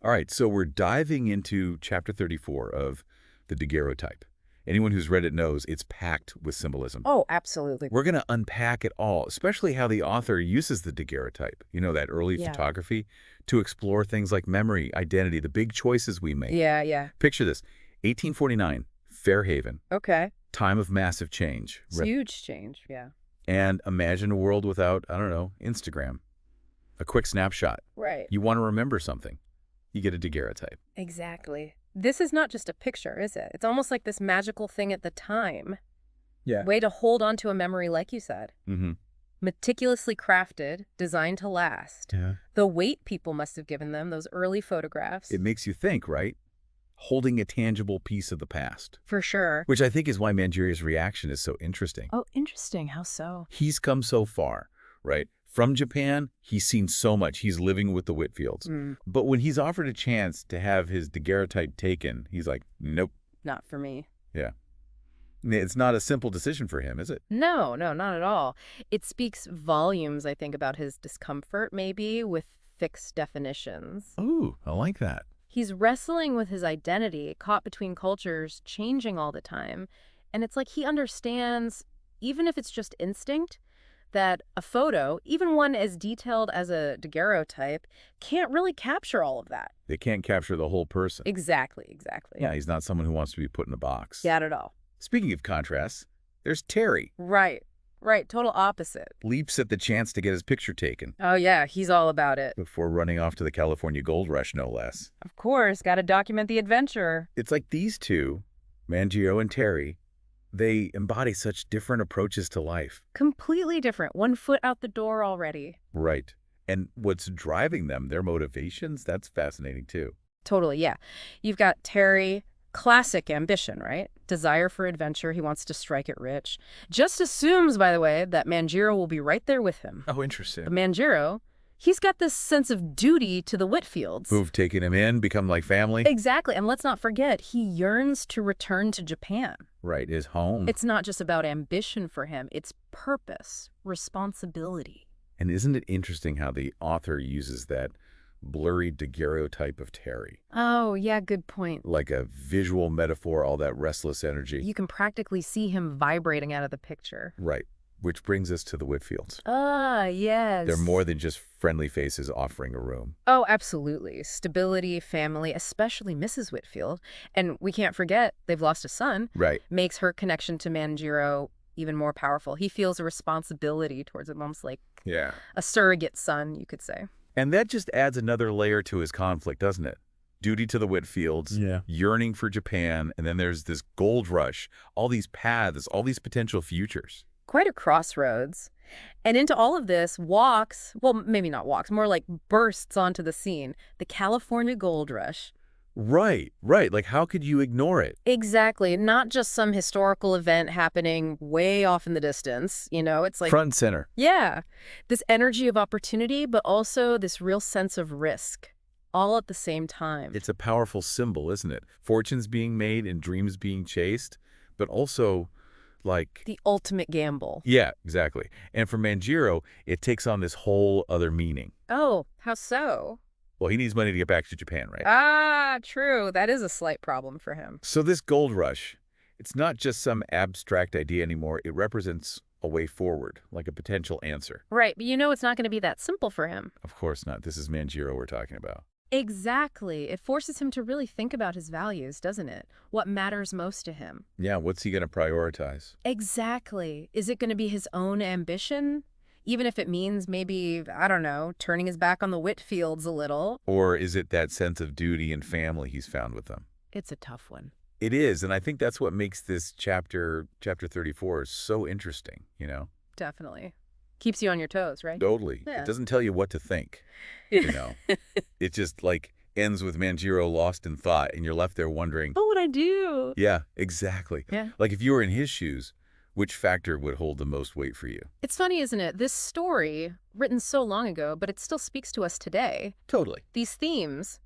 All right, so we're diving into chapter 34 of the Daguerreotype. Anyone who's read it knows it's packed with symbolism. Oh, absolutely. We're going to unpack it all, especially how the author uses the daguerreotype, that early Yeah. photography, to explore things like memory, identity, the big choices we make. Yeah. Picture this, 1849, Fairhaven, Okay. time of massive change. It's huge change, yeah. And imagine a world without, I don't know, Instagram. A quick snapshot. Right. You want to remember something. You get a daguerreotype. Exactly. This is not just a picture, is it? It's almost like this magical thing at the time. Yeah. Way to hold on to a memory, like you said. Mm-hmm. Meticulously crafted, designed to last. Yeah. The weight people must have given them, those early photographs. It makes you think, right? Holding a tangible piece of the past. For sure. Which I think is why Manjiro's reaction is so interesting. Oh, interesting. How so? He's come so far, right? From Japan, he's seen so much. He's living with the Whitfields. But when he's offered a chance to have his daguerreotype taken, he's like, nope. Not for me. Yeah. It's not a simple decision for him, is it? No, not at all. It speaks volumes, I think, about his discomfort, maybe, with fixed definitions. Ooh, I like that. He's wrestling with his identity, caught between cultures, changing all the time. And it's like he understands, even if it's just instinct, that a photo, even one as detailed as a daguerreotype, can't really capture all of that. They can't capture the whole person. Exactly. Yeah, he's not someone who wants to be put in a box. Yeah, not at all. Speaking of contrasts, there's Terry. Right. Total opposite. Leaps at the chance to get his picture taken. Oh, yeah, he's all about it. Before running off to the California gold rush, no less. Of course, got to document the adventure. It's like these two, Manjiro and Terry, they embody such different approaches to life. Completely different. 1 foot out the door already. Right. And what's driving them, their motivations, that's fascinating too. Totally, yeah. You've got Terry, classic ambition, right? Desire for adventure. He wants to strike it rich. Just assumes, by the way, that Manjiro will be right there with him. Oh, interesting. But Manjiro, he's got this sense of duty to the Whitfields. Who've taken him in, become like family. Exactly. And let's not forget, he yearns to return to Japan. Right, his home. It's not just about ambition for him. It's purpose, responsibility. And isn't it interesting how the author uses that blurry daguerreotype of Terry? Oh, yeah, good point. Like a visual metaphor, all that restless energy. You can practically see him vibrating out of the picture. Right, which brings us to the Whitfields. Ah, yes. They're more than just friendly faces offering a room. Oh, absolutely. Stability, family, especially Mrs. Whitfield. And we can't forget they've lost a son. Right. Makes her connection to Manjiro even more powerful. He feels a responsibility towards him, almost like a surrogate son, you could say. And that just adds another layer to his conflict, doesn't it? Duty to the Whitfields, yearning for Japan, and then there's this gold rush, all these paths, all these potential futures. Quite a crossroads. And into all of this walks, well, maybe not walks, more like bursts onto the scene, the California gold rush. Right. Like, how could you ignore it? Exactly. Not just some historical event happening way off in the distance. It's like... Front and center. Yeah. This energy of opportunity, but also this real sense of risk, all at the same time. It's a powerful symbol, isn't it? Fortunes being made and dreams being chased, but also... like the ultimate gamble. Yeah, exactly. And for Manjiro, it takes on this whole other meaning. Oh, how so? Well, he needs money to get back to Japan, right? Ah, true. That is a slight problem for him. So this gold rush, it's not just some abstract idea anymore. It represents a way forward, like a potential answer. Right, but it's not going to be that simple for him. Of course not. This is Manjiro we're talking about. Exactly. It forces him to really think about his values, doesn't it? What matters most to him. Yeah, what's he going to prioritize? Exactly. Is it going to be his own ambition? Even if it means maybe, I don't know, turning his back on the Whitfields a little. Or is it that sense of duty and family he's found with them? It's a tough one. It is, and I think that's what makes this chapter 34, so interesting, Definitely. Keeps you on your toes, right? Totally. Yeah. It doesn't tell you what to think, It just, ends with Manjiro lost in thought, and you're left there wondering, What would I do? Yeah, exactly. Yeah. Like, if you were in his shoes, which factor would hold the most weight for you? It's funny, isn't it? This story, written so long ago, but it still speaks to us today. Totally. These themes,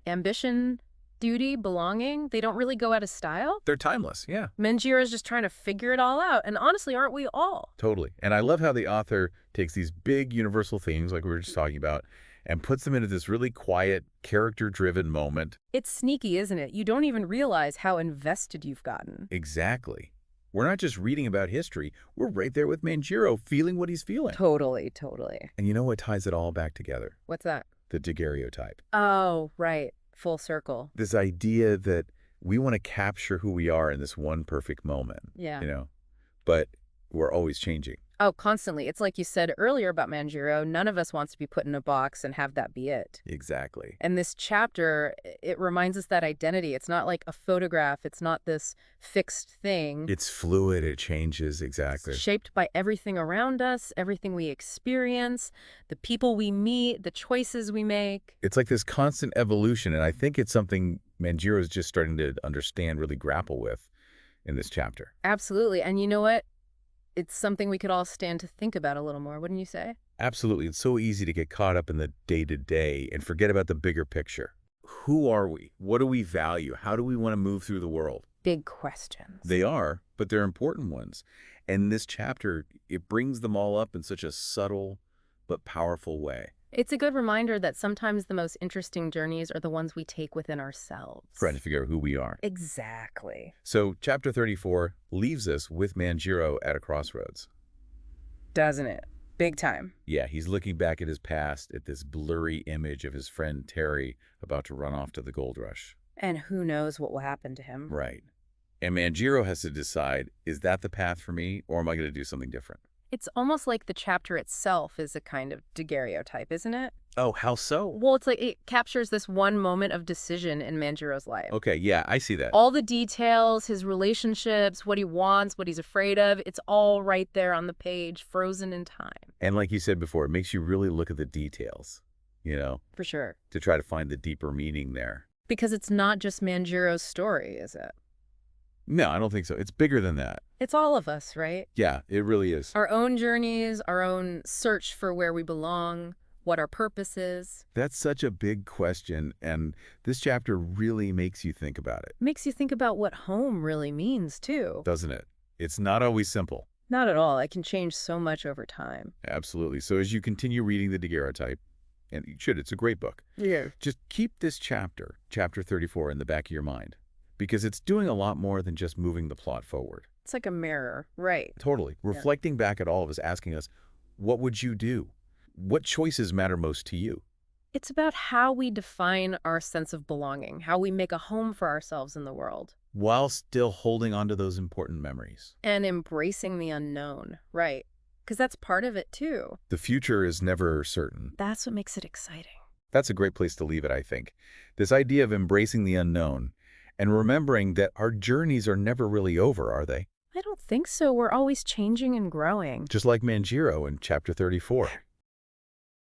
ambition, duty, belonging, they don't really go out of style. They're timeless, yeah. Manjiro's just trying to figure it all out, and honestly, aren't we all? Totally. And I love how the author takes these big universal themes, like we were just talking about, and puts them into this really quiet, character-driven moment. It's sneaky, isn't it? You don't even realize how invested you've gotten. Exactly. We're not just reading about history. We're right there with Manjiro, feeling what he's feeling. Totally, totally. And you know what ties it all back together? What's that? The daguerreotype. Oh, right. Full circle. This idea that we want to capture who we are in this one perfect moment. Yeah. But we're always changing. Oh, constantly. It's like you said earlier about Manjiro, none of us wants to be put in a box and have that be it. Exactly. And this chapter, it reminds us that identity. It's not like a photograph. It's not this fixed thing. It's fluid. It changes. Exactly. It's shaped by everything around us, everything we experience, the people we meet, the choices we make. It's like this constant evolution, and I think it's something Manjiro is just starting to understand, really grapple with in this chapter. Absolutely. And you know what? It's something we could all stand to think about a little more, wouldn't you say? Absolutely. It's so easy to get caught up in the day-to-day and forget about the bigger picture. Who are we? What do we value? How do we want to move through the world? Big questions. They are, but they're important ones. And this chapter, it brings them all up in such a subtle but powerful way. It's a good reminder that sometimes the most interesting journeys are the ones we take within ourselves. Trying to figure out who we are. Exactly. So chapter 34 leaves us with Manjiro at a crossroads. Doesn't it? Big time. Yeah, he's looking back at his past, at this blurry image of his friend Terry about to run off to the gold rush. And who knows what will happen to him. Right. And Manjiro has to decide, is that the path for me, or am I going to do something different? It's almost like the chapter itself is a kind of daguerreotype, isn't it? Oh, how so? Well, it's like it captures this one moment of decision in Manjiro's life. Okay, yeah, I see that. All the details, his relationships, what he wants, what he's afraid of, it's all right there on the page, frozen in time. And like you said before, it makes you really look at the details, For sure. to try to find the deeper meaning there. Because it's not just Manjiro's story, is it? No, I don't think so. It's bigger than that. It's all of us, right? Yeah, it really is. Our own journeys, our own search for where we belong, what our purpose is. That's such a big question, and this chapter really makes you think about it. Makes you think about what home really means, too. Doesn't it? It's not always simple. Not at all. It can change so much over time. Absolutely. So as you continue reading the Daguerreotype, and you should, it's a great book. Yeah. Just keep this chapter 34, in the back of your mind, because it's doing a lot more than just moving the plot forward. It's like a mirror, right? Totally. Reflecting back at all of us, asking us, what would you do? What choices matter most to you? It's about how we define our sense of belonging, how we make a home for ourselves in the world. While still holding on to those important memories. And embracing the unknown, right? Because that's part of it, too. The future is never certain. That's what makes it exciting. That's a great place to leave it, I think. This idea of embracing the unknown and remembering that our journeys are never really over, are they? I don't think so. We're always changing and growing. Just like Manjiro in chapter 34.